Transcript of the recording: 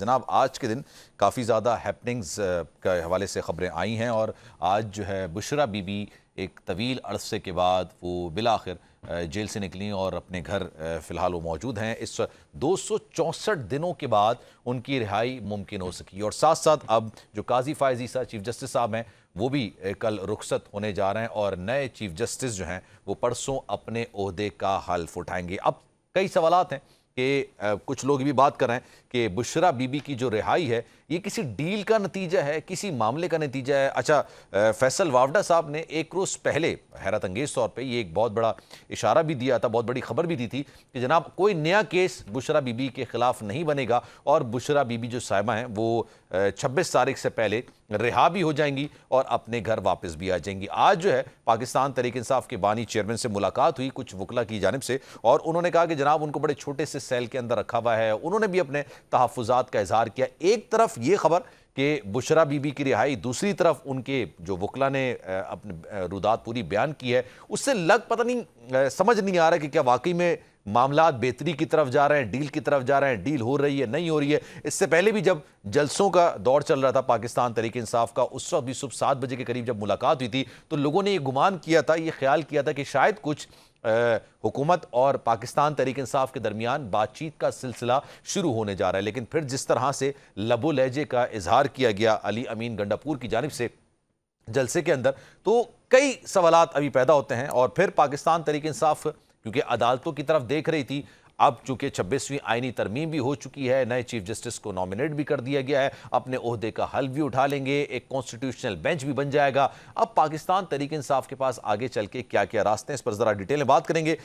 جناب آج کے دن کافی زیادہ ہیپننگز کے حوالے سے خبریں آئی ہیں اور آج جو ہے بشرا بی بی ایک طویل عرصے کے بعد وہ بالآخر جیل سے نکلیں اور اپنے گھر فی الحال وہ موجود ہیں۔ اس 264 دنوں کے بعد ان کی رہائی ممکن ہو سکی اور ساتھ ساتھ اب جو قاضی فائز عیسیٰ چیف جسٹس صاحب ہیں وہ بھی کل رخصت ہونے جا رہے ہیں اور نئے چیف جسٹس جو ہیں وہ پرسوں اپنے عہدے کا حلف اٹھائیں گے۔ اب کئی سوالات ہیں کہ کچھ لوگ بھی بات کر رہے ہیں کہ بشرا بی بی کی جو رہائی ہے یہ کسی ڈیل کا نتیجہ ہے، کسی معاملے کا نتیجہ ہے۔ اچھا، فیصل واوڈا صاحب نے ایک روز پہلے حیرت انگیز طور پہ یہ ایک بہت بڑا اشارہ بھی دیا تھا، بہت بڑی خبر بھی دی تھی کہ جناب کوئی نیا کیس بشرا بی بی کے خلاف نہیں بنے گا اور بشرا بی بی جو صاحبہ ہیں وہ 26 تاریخ سے پہلے رہا بھی ہو جائیں گی اور اپنے گھر واپس بھی آ جائیں گی۔ آج جو ہے پاکستان تحریک انصاف کے بانی چیئرمین سے ملاقات ہوئی کچھ وکلا کی جانب سے اور انہوں نے کہا کہ جناب ان کو بڑے چھوٹے سے سیل کے اندر رکھا ہوا ہے۔ انہوں نے بھی اپنے تحفظات کا اظہار کیا۔ ایک طرف یہ خبر کہ بشرا بی بی کی رہائی، دوسری طرف ان کے جو وکلا نے اپنے رودات پوری بیان کی ہے، اس سے پتہ نہیں سمجھ نہیں آ رہا کہ کیا واقعی میں معاملات بہتری کی طرف جا رہے ہیں، ڈیل کی طرف جا رہے ہیں، ڈیل ہو رہی ہے نہیں ہو رہی ہے۔ اس سے پہلے بھی جب جلسوں کا دور چل رہا تھا پاکستان تحریک انصاف کا، اس وقت بھی صبح 7 بجے کے قریب جب ملاقات ہوئی تھی تو لوگوں نے یہ گمان کیا تھا، یہ خیال کیا تھا کہ شاید کچھ حکومت اور پاکستان تحریک انصاف کے درمیان بات چیت کا سلسلہ شروع ہونے جا رہا ہے، لیکن پھر جس طرح سے لب و لہجے کا اظہار کیا گیا علی امین گنڈاپور کی جانب سے جلسے کے اندر، تو کئی سوالات ابھی پیدا ہوتے ہیں اور پھر پاکستان تحریک انصاف کیونکہ عدالتوں کی طرف دیکھ رہی تھی۔ اب چونکہ 26ویں آئینی ترمیم بھی ہو چکی ہے، نئے چیف جسٹس کو نامنیٹ بھی کر دیا گیا ہے، اپنے عہدے کا حلف بھی اٹھا لیں گے، ایک کانسٹیٹیوشنل بینچ بھی بن جائے گا۔ اب پاکستان تحریک انصاف کے پاس آگے چل کے کیا کیا راستے ہیں، اس پر ذرا ڈیٹیل میں بات کریں گے۔